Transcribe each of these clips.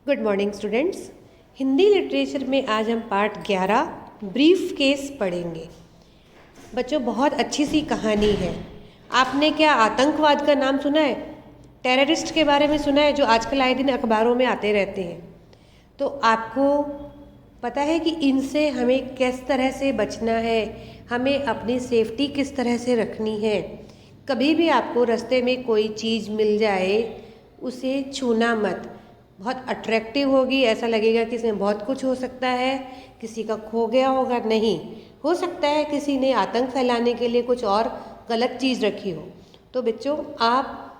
Good morning students. Hindi literature में आज हम पार्ट 11 ब्रीफ केस पढ़ेंगे। बच्चों, बहुत अच्छी सी कहानी है। आपने क्या आतंकवाद का नाम सुना है? टेररिस्ट के बारे में सुना है, जो आजकल आए दिन अखबारों में आते रहते हैं। तो आपको पता है कि इनसे हमें किस तरह से बचना है, हमें अपनी सेफ्टी किस तरह से रखनी है। कभी भी आपको रास्ते में कोई चीज़ मिल जाए उसे छूना मत। बहुत अट्रैक्टिव होगी, ऐसा लगेगा कि इसमें बहुत कुछ हो सकता है, किसी का खो गया होगा। नहीं, हो सकता है किसी ने आतंक फैलाने के लिए कुछ और गलत चीज़ रखी हो। तो बच्चों, आप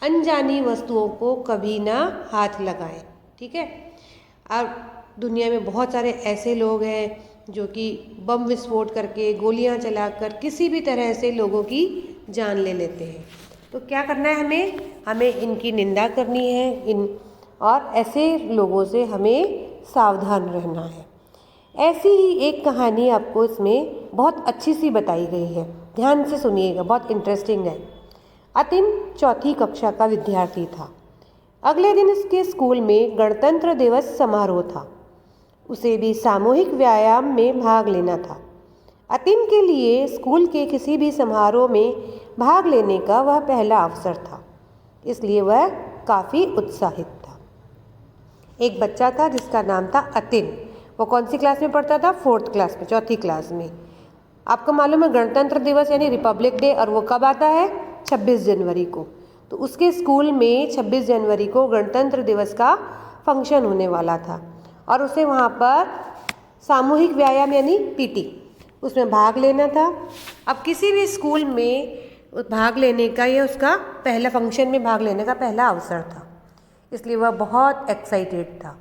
अनजानी वस्तुओं को कभी ना हाथ लगाएं, ठीक है। अब दुनिया में बहुत सारे ऐसे लोग हैं जो कि बम विस्फोट करके, गोलियां चलाकर किसी भी तरह से लोगों की जान ले लेते हैं। तो क्या करना है हमें इनकी निंदा करनी है, और ऐसे लोगों से हमें सावधान रहना है। ऐसी ही एक कहानी आपको इसमें बहुत अच्छी सी बताई गई है, ध्यान से सुनिएगा, बहुत इंटरेस्टिंग है। अतिन चौथी कक्षा का विद्यार्थी था। अगले दिन उसके स्कूल में गणतंत्र दिवस समारोह था। उसे भी सामूहिक व्यायाम में भाग लेना था। अतिन के लिए स्कूल के किसी भी समारोह में भाग लेने का वह पहला अवसर था, इसलिए वह काफ़ी उत्साहित था। एक बच्चा था जिसका नाम था अतिन। वो कौन सी क्लास में पढ़ता था? 4th क्लास में, चौथी क्लास में। आपको मालूम है गणतंत्र दिवस यानी रिपब्लिक डे, और वो कब आता है? 26 जनवरी को। तो उसके स्कूल में 26 जनवरी को गणतंत्र दिवस का फंक्शन होने वाला था, और उसे वहाँ पर सामूहिक व्यायाम यानी पीटी, उसमें भाग लेना था। अब किसी भी स्कूल में भाग लेने का, ये उसका पहला फंक्शन में भाग लेने का पहला अवसर था, इसलिए वह बहुत एक्साइटेड था।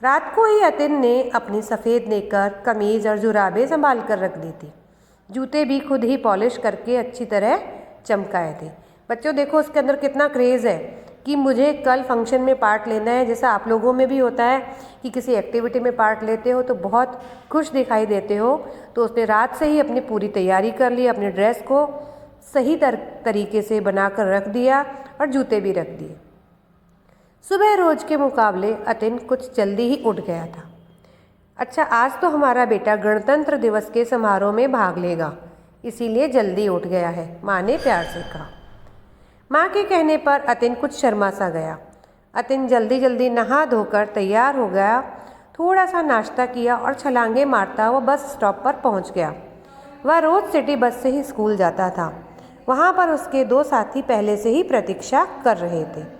रात को ही अतिन ने अपनी सफ़ेद नेकर, कमीज़ और जुराबें संभाल कर रख दी थी। जूते भी खुद ही पॉलिश करके अच्छी तरह चमकाए थे। बच्चों देखो, उसके अंदर कितना क्रेज़ है कि मुझे कल फंक्शन में पार्ट लेना है। जैसा आप लोगों में भी होता है कि किसी एक्टिविटी में पार्ट लेते हो तो बहुत खुश दिखाई देते हो। तो उसने रात से ही अपनी पूरी तैयारी कर ली, अपने ड्रेस को सही तरीके से बना कर रख दिया और जूते भी रख दिए। सुबह रोज के मुकाबले अतिन कुछ जल्दी ही उठ गया था। अच्छा, आज तो हमारा बेटा गणतंत्र दिवस के समारोह में भाग लेगा, इसीलिए जल्दी उठ गया है, माँ ने प्यार से कहा। माँ के कहने पर अतिन कुछ शर्मा सा गया। अतिन जल्दी जल्दी नहा धोकर तैयार हो गया, थोड़ा सा नाश्ता किया और छलांगे मारता वो बस स्टॉप पर पहुँच गया। वह रोज़ सिटी बस से ही स्कूल जाता था। वहाँ पर उसके 2 साथी पहले से ही प्रतीक्षा कर रहे थे।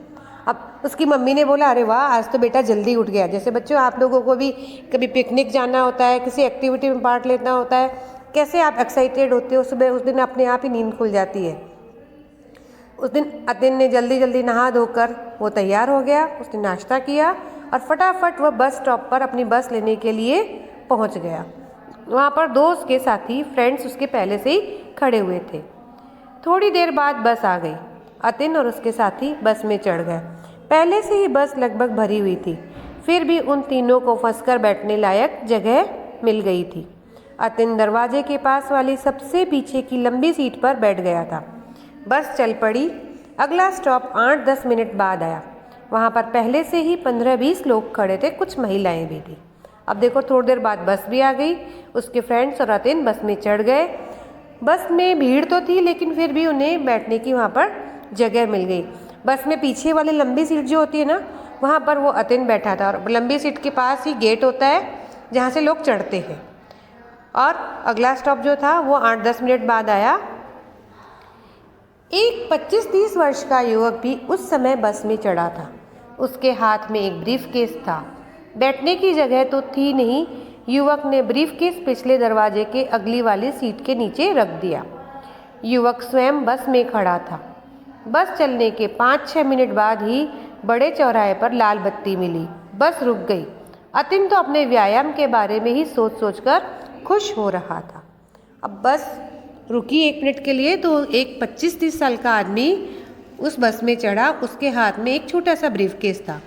अब उसकी मम्मी ने बोला, अरे वाह, आज तो बेटा जल्दी उठ गया। जैसे बच्चों, आप लोगों को भी कभी पिकनिक जाना होता है, किसी एक्टिविटी में पार्ट लेना होता है, कैसे आप एक्साइटेड होते हो सुबह, उस दिन अपने आप ही नींद खुल जाती है। उस दिन अतिन ने जल्दी जल्दी नहा धोकर वो तैयार हो गया। उसने नाश्ता किया और फटाफट वह बस स्टॉप पर अपनी बस लेने के लिए पहुँच गया। वहाँ पर 2 उसके साथी फ्रेंड्स उसके पहले से ही खड़े हुए थे। थोड़ी देर बाद बस आ गई। अतिन और उसके साथी बस में चढ़ गए। पहले से ही बस लगभग भरी हुई थी, फिर भी उन तीनों को फंसकर बैठने लायक जगह मिल गई थी। अतिन दरवाजे के पास वाली सबसे पीछे की लंबी सीट पर बैठ गया था। बस चल पड़ी। अगला स्टॉप 8-10 मिनट बाद आया। वहाँ पर पहले से ही 15-20 लोग खड़े थे, कुछ महिलाएं भी थी। अब देखो, थोड़ी देर बाद बस भी आ गई। उसके फ्रेंड्स और अतिन बस में चढ़ गए। बस में भीड़ तो थी, लेकिन फिर भी उन्हें बैठने की वहाँ पर जगह मिल गई। बस में पीछे वाली लंबी सीट जो होती है ना, वहाँ पर वो अतिन बैठा था, और लंबी सीट के पास ही गेट होता है जहाँ से लोग चढ़ते हैं। और अगला स्टॉप जो था वो 8-10 मिनट बाद आया। एक 25-30 वर्ष का युवक भी उस समय बस में चढ़ा था। उसके हाथ में एक ब्रीफ केस था। बैठने की जगह तो थी नहीं। युवक ने ब्रीफ केस पिछले दरवाजे के अगली वाली सीट के नीचे रख दिया। युवक स्वयं बस में खड़ा था। बस चलने के 5-6 मिनट बाद ही बड़े चौराहे पर लाल बत्ती मिली। बस रुक गई। अतिन तो अपने व्यायाम के बारे में ही सोच सोचकर खुश हो रहा था। अब बस रुकी 1 मिनट के लिए, तो एक 25-30 साल का आदमी उस बस में चढ़ा। उसके हाथ में एक छोटा सा ब्रीफ केस था।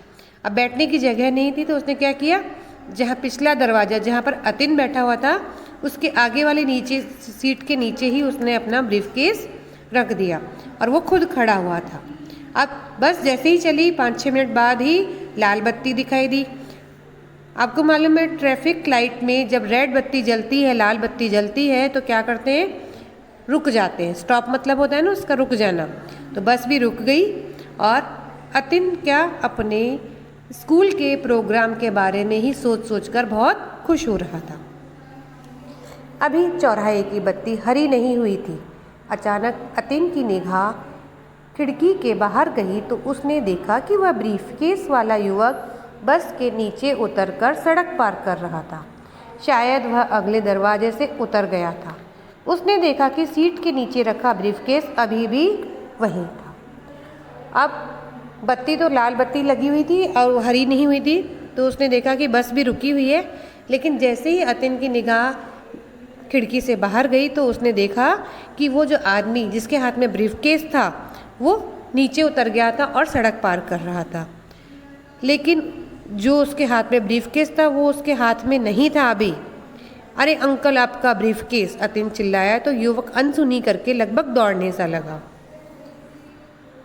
अब बैठने की जगह नहीं थी, तो उसने क्या किया, जहाँ पिछला दरवाज़ा जहाँ पर अतिन बैठा हुआ था, उसके आगे वाले नीचे सीट के नीचे ही उसने अपना ब्रीफ केस रख दिया, और वो खुद खड़ा हुआ था। अब बस जैसे ही चली, 5-6 मिनट बाद ही लाल बत्ती दिखाई दी। आपको मालूम है ट्रैफिक लाइट में जब रेड बत्ती जलती है, लाल बत्ती जलती है तो क्या करते हैं, रुक जाते हैं। स्टॉप मतलब होता है ना उसका रुक जाना। तो बस भी रुक गई और अतिन क्या अपने स्कूल के प्रोग्राम के बारे में ही सोच सोच कर बहुत खुश हो रहा था। अभी चौराहे की बत्ती हरी नहीं हुई थी। अचानक अतिन की निगाह खिड़की के बाहर गई तो उसने देखा कि वह ब्रीफकेस वाला युवक बस के नीचे उतरकर सड़क पार कर रहा था। शायद वह अगले दरवाजे से उतर गया था। उसने देखा कि सीट के नीचे रखा ब्रीफकेस अभी भी वहीं था। अब बत्ती तो लाल बत्ती लगी हुई थी और हरी नहीं हुई थी, तो उसने देखा कि बस भी रुकी हुई है। लेकिन जैसे ही अतिन की निगाह खिड़की से बाहर गई तो उसने देखा कि वो जो आदमी जिसके हाथ में ब्रीफकेस था वो नीचे उतर गया था और सड़क पार कर रहा था। लेकिन जो उसके हाथ में ब्रीफकेस था वो उसके हाथ में नहीं था अभी। अरे अंकल, आपका ब्रीफकेस, अतिन चिल्लाया तो युवक अनसुनी करके लगभग दौड़ने सा लगा।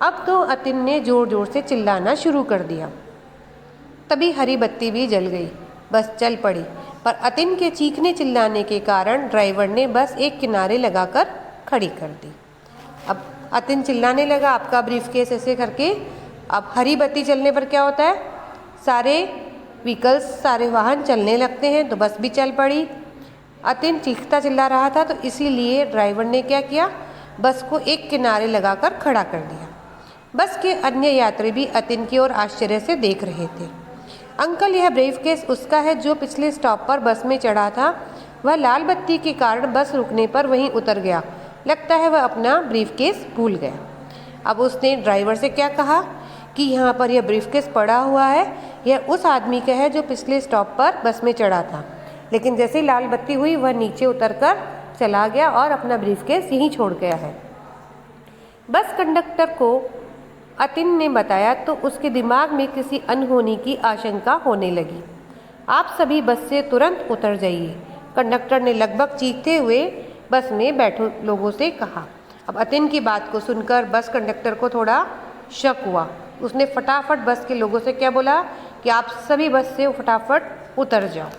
अब तो अतिन ने जोर जोर से चिल्लाना शुरू कर दिया। तभी हरी बत्ती भी जल गई, बस चल पड़ी। पर अतिन के चीखने चिल्लाने के कारण ड्राइवर ने बस एक किनारे लगाकर खड़ी कर दी। अब अतिन चिल्लाने लगा, आपका ब्रीफकेस, ऐसे करके। अब हरी बत्ती चलने पर क्या होता है, सारे व्हीकल्स, सारे वाहन चलने लगते हैं, तो बस भी चल पड़ी। अतिन चीखता चिल्ला रहा था तो इसीलिए ड्राइवर ने क्या किया, बस को एक किनारे लगाकर खड़ा कर दिया। बस के अन्य यात्री भी अतिन की ओर आश्चर्य से देख रहे थे। अंकल, यह ब्रीफकेस उसका है जो पिछले स्टॉप पर बस में चढ़ा था। वह लाल बत्ती के कारण बस रुकने पर वहीं उतर गया। लगता है वह अपना ब्रीफकेस भूल गया। अब उसने ड्राइवर से क्या कहा कि यहाँ पर यह ब्रीफकेस पड़ा हुआ है, यह उस आदमी का है जो पिछले स्टॉप पर बस में चढ़ा था। लेकिन जैसे ही लाल बत्ती हुई वह नीचे उतरकर चला गया और अपना ब्रीफकेस यहीं छोड़ गया है। बस कंडक्टर को अतिन ने बताया तो उसके दिमाग में किसी अनहोनी की आशंका होने लगी। आप सभी बस से तुरंत उतर जाइए, कंडक्टर ने लगभग चीखते हुए बस में बैठे लोगों से कहा। अब अतिन की बात को सुनकर बस कंडक्टर को थोड़ा शक हुआ। उसने फटाफट बस के लोगों से क्या बोला कि आप सभी बस से फटाफट उतर जाओ।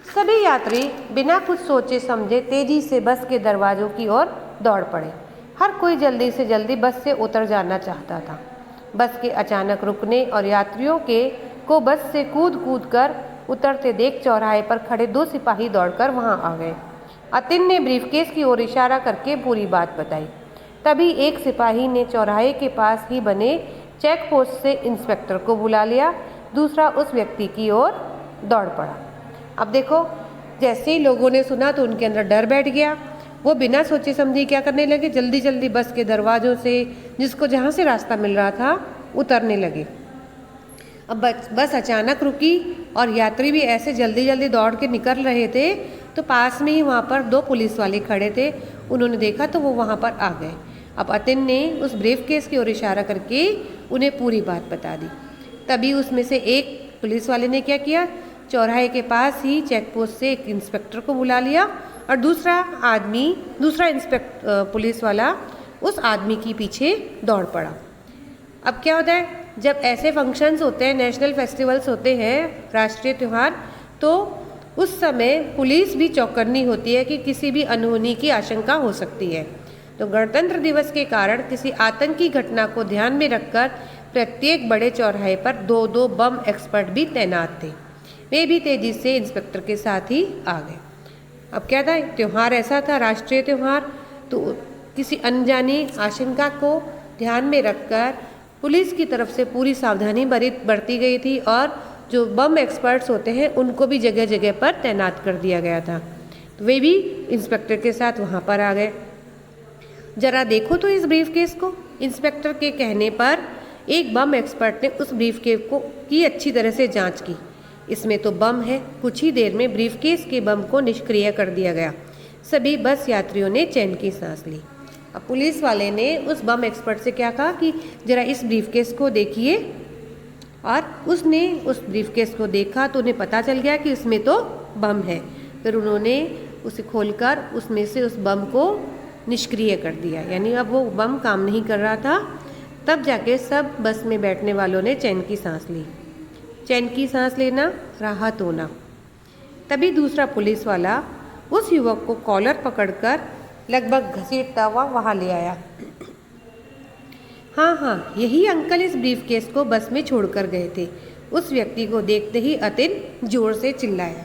सभी यात्री बिना कुछ सोचे समझे तेजी से बस के दरवाजों की ओर दौड़ पड़े। हर कोई जल्दी से जल्दी बस से उतर जाना चाहता था। बस के अचानक रुकने और यात्रियों को बस से कूद कूद कर उतरते देख चौराहे पर खड़े 2 सिपाही दौड़कर वहां आ गए। अतिन ने ब्रीफकेस की ओर इशारा करके पूरी बात बताई। तभी एक सिपाही ने चौराहे के पास ही बने चेक पोस्ट से इंस्पेक्टर को बुला लिया। दूसरा उस व्यक्ति की ओर दौड़ पड़ा। अब देखो, जैसे ही लोगों ने सुना तो उनके अंदर डर बैठ गया। वो बिना सोचे समझे क्या करने लगे, जल्दी जल्दी बस के दरवाजों से जिसको जहाँ से रास्ता मिल रहा था उतरने लगे। अब बस अचानक रुकी और यात्री भी ऐसे जल्दी जल्दी दौड़ के निकल रहे थे तो पास में ही वहाँ पर 2 पुलिस वाले खड़े थे। उन्होंने देखा तो वो वहाँ पर आ गए। अब अतिन ने उस ब्रीफकेस की ओर इशारा करके उन्हें पूरी बात बता दी। तभी उसमें से एक पुलिस वाले ने क्या किया, चौराहे के पास ही चेक पोस्ट से एक इंस्पेक्टर को बुला लिया और दूसरा पुलिस वाला उस आदमी के पीछे दौड़ पड़ा। अब क्या होता है, जब ऐसे फंक्शंस होते हैं, नेशनल फेस्टिवल्स होते हैं, राष्ट्रीय त्यौहार, तो उस समय पुलिस भी चौकन्नी होती है कि किसी भी अनहोनी की आशंका हो सकती है। तो गणतंत्र दिवस के कारण किसी आतंकी घटना को ध्यान में रखकर प्रत्येक बड़े चौराहे पर 2-2 बम एक्सपर्ट भी तैनात थे। वे भी तेजी से इंस्पेक्टर के साथ ही आ गए। अब क्या था, त्यौहार ऐसा था, राष्ट्रीय त्यौहार, तो किसी अनजानी आशंका को ध्यान में रखकर पुलिस की तरफ से पूरी सावधानी बरती गई थी और जो बम एक्सपर्ट्स होते हैं उनको भी जगह जगह पर तैनात कर दिया गया था। तो वे भी इंस्पेक्टर के साथ वहाँ पर आ गए। जरा देखो तो इस ब्रीफकेस को। इंस्पेक्टर के कहने पर एक बम एक्सपर्ट ने उस ब्रीफकेस की अच्छी तरह से जांच की। इसमें तो बम है। कुछ ही देर में ब्रीफकेस के बम को निष्क्रिय कर दिया गया। सभी बस यात्रियों ने चैन की सांस ली। अब पुलिस वाले ने उस बम एक्सपर्ट से क्या कहा कि जरा इस ब्रीफकेस को देखिए, और उसने उस ब्रीफकेस को देखा तो उन्हें पता चल गया कि इसमें तो बम है। फिर उन्होंने उसे खोलकर उसमें से उस बम को निष्क्रिय कर दिया, यानी अब वो बम काम नहीं कर रहा था। तब जाके सब बस में बैठने वालों ने चैन की सांस ली। चैन की सांस लेना, राहत होना। तभी दूसरा पुलिस वाला उस युवक को कॉलर पकड़कर लगभग घसीटता हुआ वहाँ ले आया। हाँ, यही अंकल इस ब्रीफकेस को बस में छोड़कर गए थे। उस व्यक्ति को देखते ही अतिन जोर से चिल्लाया,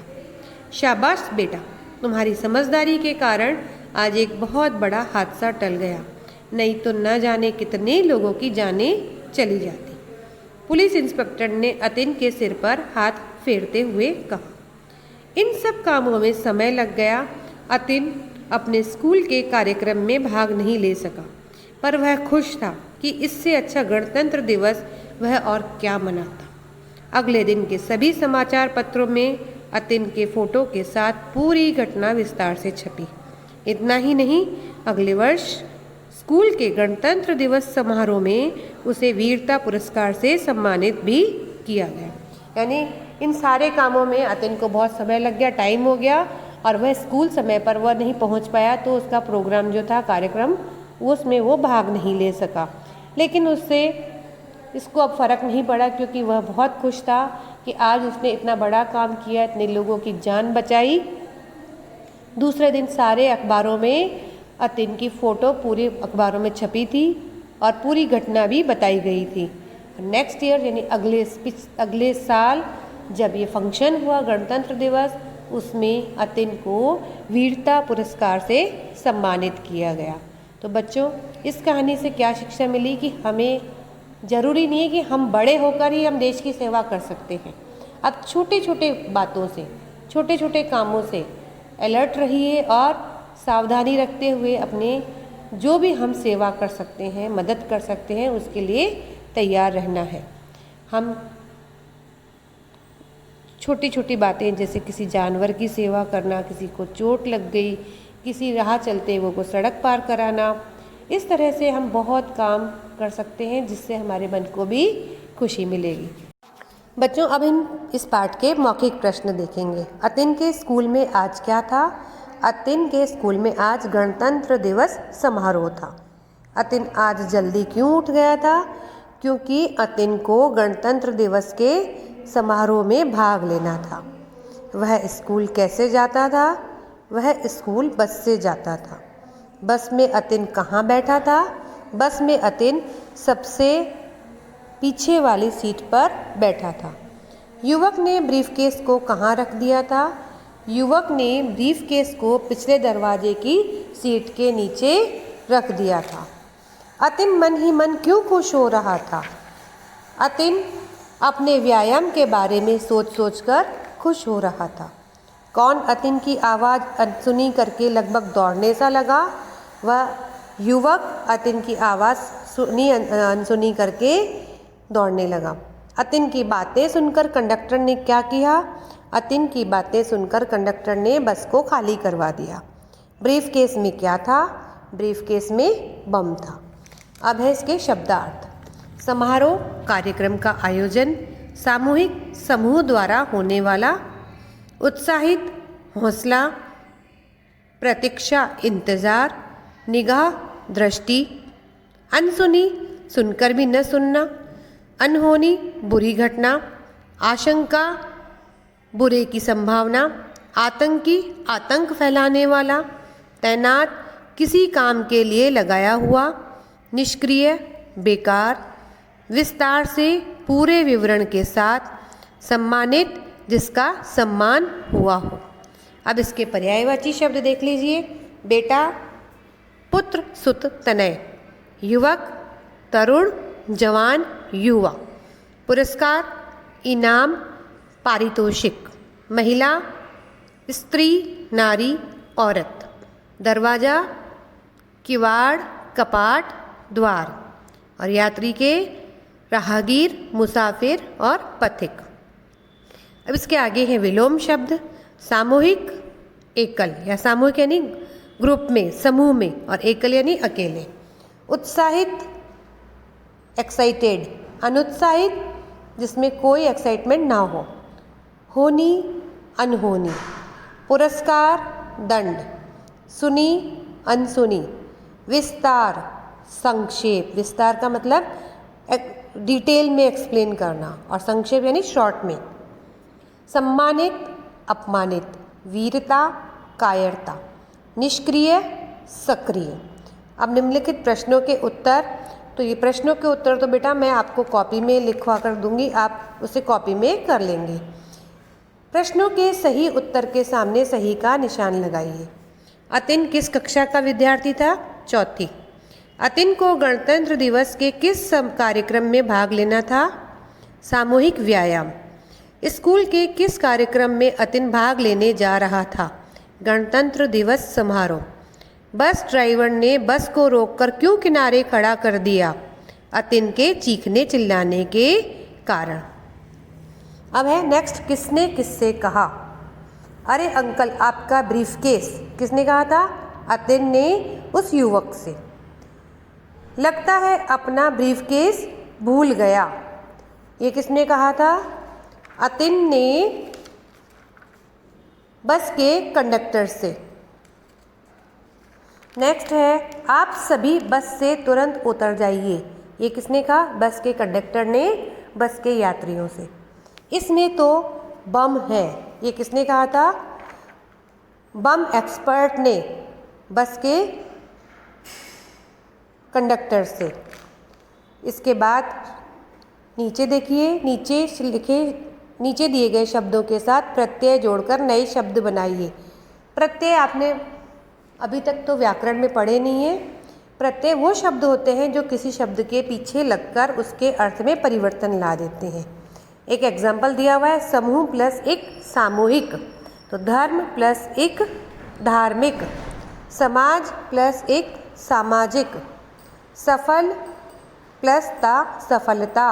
शाबाश बेटा, तुम्हारी समझदारी के कारण आज एक बहुत बड़ा हादसा टल गया, नहीं तो न जाने कितने लोगों की जानें चली जाती। पुलिस इंस्पेक्टर ने अतिन के सिर पर हाथ फेरते हुए कहा। इन सब कामों में समय लग गया। अतिन अपने स्कूल के कार्यक्रम में भाग नहीं ले सका, पर वह खुश था कि इससे अच्छा गणतंत्र दिवस वह और क्या मनाता। अगले दिन के सभी समाचार पत्रों में अतिन के फोटो के साथ पूरी घटना विस्तार से छपी। इतना ही नहीं, अगले वर्ष स्कूल के गणतंत्र दिवस समारोह में उसे वीरता पुरस्कार से सम्मानित भी किया गया। यानी इन सारे कामों में अतिन को बहुत समय लग गया, टाइम हो गया, और वह स्कूल समय पर वह नहीं पहुंच पाया, तो उसका प्रोग्राम जो था, कार्यक्रम, उसमें वो भाग नहीं ले सका। लेकिन उससे इसको अब फ़र्क नहीं पड़ा, क्योंकि वह बहुत खुश था कि आज उसने इतना बड़ा काम किया, इतने लोगों की जान बचाई। दूसरे दिन सारे अखबारों में अतिन की फ़ोटो पूरे अखबारों में छपी थी और पूरी घटना भी बताई गई थी। नेक्स्ट ईयर यानी अगले साल जब ये फंक्शन हुआ गणतंत्र दिवस, उसमें अतिन को वीरता पुरस्कार से सम्मानित किया गया। तो बच्चों, इस कहानी से क्या शिक्षा मिली कि हमें ज़रूरी नहीं है कि हम बड़े होकर ही हम देश की सेवा कर सकते हैं। अब छोटे छोटे बातों से, छोटे छोटे कामों से अलर्ट रहिए और सावधानी रखते हुए अपने जो भी हम सेवा कर सकते हैं, मदद कर सकते हैं, उसके लिए तैयार रहना है। हम छोटी छोटी बातें, जैसे किसी जानवर की सेवा करना, किसी को चोट लग गई, किसी राह चलते हुए को सड़क पार कराना, इस तरह से हम बहुत काम कर सकते हैं, जिससे हमारे मन को भी खुशी मिलेगी। बच्चों, अब हम इस पाठ के मौखिक प्रश्न देखेंगे। अतिन के स्कूल में आज क्या था? अतिन के स्कूल में आज गणतंत्र दिवस समारोह था। अतिन आज जल्दी क्यों उठ गया था? क्योंकि अतिन को गणतंत्र दिवस के समारोह में भाग लेना था। वह स्कूल कैसे जाता था? वह स्कूल बस से जाता था। बस में अतिन कहाँ बैठा था? बस में अतिन सबसे पीछे वाली सीट पर बैठा था। युवक ने ब्रीफकेस को कहाँ रख दिया था? युवक ने ब्रीफकेस को पिछले दरवाजे की सीट के नीचे रख दिया था। अतिन मन ही मन क्यों खुश हो रहा था? अतिन अपने व्यायाम के बारे में सोच सोचकर खुश हो रहा था। कौन अतिन की आवाज़ अनसुनी करके लगभग दौड़ने सा लगा? वह युवक अतिन की आवाज़ अनसुनी करके दौड़ने लगा। अतिन की बातें सुनकर कंडक्टर ने क्या किया? अतिन की बातें सुनकर कंडक्टर ने बस को खाली करवा दिया। ब्रीफकेस में क्या था? ब्रीफकेस में बम था। अब है इसके शब्दार्थ। समारोह कार्यक्रम का आयोजन, सामूहिक समूह द्वारा होने वाला, उत्साहित, हौसला, प्रतीक्षा, इंतज़ार, निगाह, दृष्टि, अनसुनी, सुनकर भी न सुनना, अनहोनी, बुरी घटना, आशंका, बुरे की संभावना, आतंकी, आतंक फैलाने वाला, तैनात, किसी काम के लिए लगाया हुआ, निष्क्रिय, बेकार, विस्तार से, पूरे विवरण के साथ, सम्मानित, जिसका सम्मान हुआ हो। अब इसके पर्यायवाची शब्द देख लीजिए। बेटा, पुत्र, सुत, तनय, युवक, तरुण, जवान, युवा, पुरस्कार, इनाम, पारितोषिक, महिला, स्त्री, नारी, औरत, दरवाजा, किवाड़, कपाट, द्वार, और यात्री के राहगीर, मुसाफिर और पथिक। अब इसके आगे है विलोम शब्द। सामूहिक, एकल, या सामूहिक यानी ग्रुप में, समूह में, और एकल यानी अकेले। उत्साहित, एक्साइटेड, अनुत्साहित, जिसमें कोई एक्साइटमेंट ना हो। होनी, अनहोनी, पुरस्कार, दंड, सुनी, अनसुनी, विस्तार, संक्षेप, विस्तार का मतलब डिटेल में एक्सप्लेन करना, और संक्षेप यानी शॉर्ट में। सम्मानित, अपमानित, वीरता, कायरता, निष्क्रिय, सक्रिय। अब निम्नलिखित प्रश्नों के उत्तर, तो ये प्रश्नों के उत्तर तो बेटा मैं आपको कॉपी में लिखवा कर दूंगी, आप उसे कॉपी में कर लेंगे। प्रश्नों के सही उत्तर के सामने सही का निशान लगाइए। अतिन किस कक्षा का विद्यार्थी था? चौथी। अतिन को गणतंत्र दिवस के किस कार्यक्रम में भाग लेना था? सामूहिक व्यायाम। स्कूल के किस कार्यक्रम में अतिन भाग लेने जा रहा था? गणतंत्र दिवस समारोह। बस ड्राइवर ने बस को रोककर क्यों किनारे खड़ा कर दिया? अतिन के चीखने चिल्लाने के कारण। अब है नेक्स्ट, किसने किससे कहा? अरे अंकल आपका ब्रीफकेस। किसने कहा था? अतिन ने उस युवक से। लगता है अपना ब्रीफकेस भूल गया। ये किसने कहा था? अतिन ने बस के कंडक्टर से। नेक्स्ट है, आप सभी बस से तुरंत उतर जाइए। ये किसने कहा? बस के कंडक्टर ने बस के यात्रियों से। इसमें तो बम है। ये किसने कहा था? बम एक्सपर्ट ने बस के कंडक्टर से। इसके बाद नीचे देखिए, नीचे दिए गए शब्दों के साथ प्रत्यय जोड़कर नए शब्द बनाइए। प्रत्यय आपने अभी तक तो व्याकरण में पढ़े नहीं है। प्रत्यय वो शब्द होते हैं जो किसी शब्द के पीछे लगकर उसके अर्थ में परिवर्तन ला देते हैं। एक एग्जाम्पल दिया हुआ है, समूह प्लस एक सामूहिक, तो धर्म प्लस एक धार्मिक, समाज प्लस एक सामाजिक, सफल प्लस ता सफलता,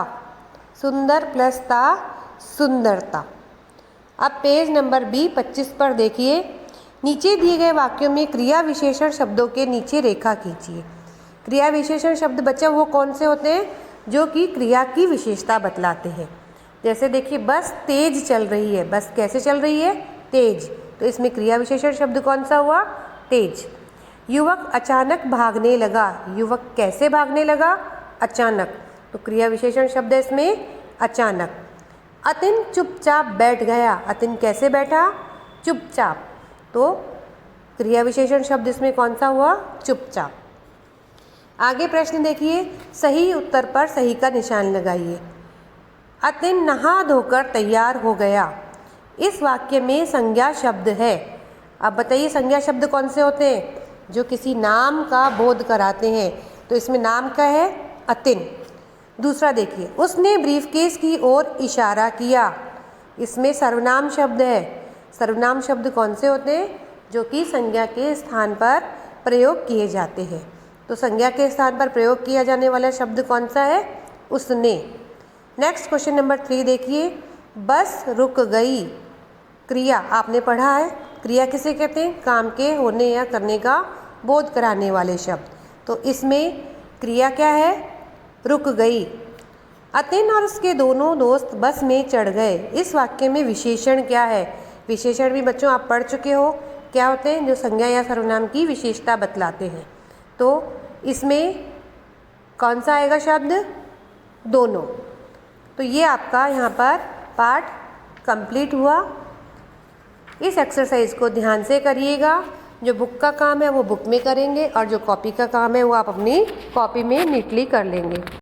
सुंदर प्लस ता सुंदरता। अब पेज नंबर B25 पर देखिए, नीचे दिए गए वाक्यों में क्रिया विशेषण शब्दों के नीचे रेखा खींचिए। क्रिया विशेषण शब्द बच्चा वो कौन से होते हैं? जो कि क्रिया की विशेषता बतलाते हैं। जैसे देखिए, बस तेज चल रही है। बस कैसे चल रही है? तेज। तो इसमें क्रिया विशेषण शब्द कौन सा हुआ? तेज। युवक अचानक भागने लगा। युवक कैसे भागने लगा? अचानक। तो क्रिया विशेषण शब्द है इसमें अचानक। अतिन चुपचाप बैठ गया। अतिन कैसे बैठा? चुपचाप। तो क्रिया विशेषण शब्द इसमें कौन सा हुआ? चुपचाप। आगे प्रश्न देखिए, सही उत्तर पर सही का निशान लगाइए। अतिन नहा धोकर तैयार हो गया। इस वाक्य में संज्ञा शब्द है। अब बताइए संज्ञा शब्द कौन से होते हैं? जो किसी नाम का बोध कराते हैं। तो इसमें नाम का है अतिन। दूसरा देखिए, उसने ब्रीफकेस की ओर इशारा किया। इसमें सर्वनाम शब्द है। सर्वनाम शब्द कौन से होते हैं? जो कि संज्ञा के स्थान पर प्रयोग किए जाते हैं। तो संज्ञा के स्थान पर प्रयोग किया जाने वाला शब्द कौन सा है? उसने। नेक्स्ट क्वेश्चन नंबर 3 देखिए, बस रुक गई। क्रिया आपने पढ़ा है। क्रिया किसे कहते हैं? काम के होने या करने का बोध कराने वाले शब्द। तो इसमें क्रिया क्या है? रुक गई। अतिन और उसके दोनों दोस्त बस में चढ़ गए। इस वाक्य में विशेषण क्या है? विशेषण भी बच्चों आप पढ़ चुके हो, क्या होते हैं? जो संज्ञा या सर्वनाम की विशेषता बतलाते हैं। तो इसमें कौन सा आएगा शब्द? दोनों। तो ये आपका यहाँ पर पार्ट कंप्लीट हुआ। इस एक्सरसाइज को ध्यान से करिएगा। जो बुक का काम है वो बुक में करेंगे, और जो कॉपी का काम है वो आप अपनी कॉपी में नीटली कर लेंगे।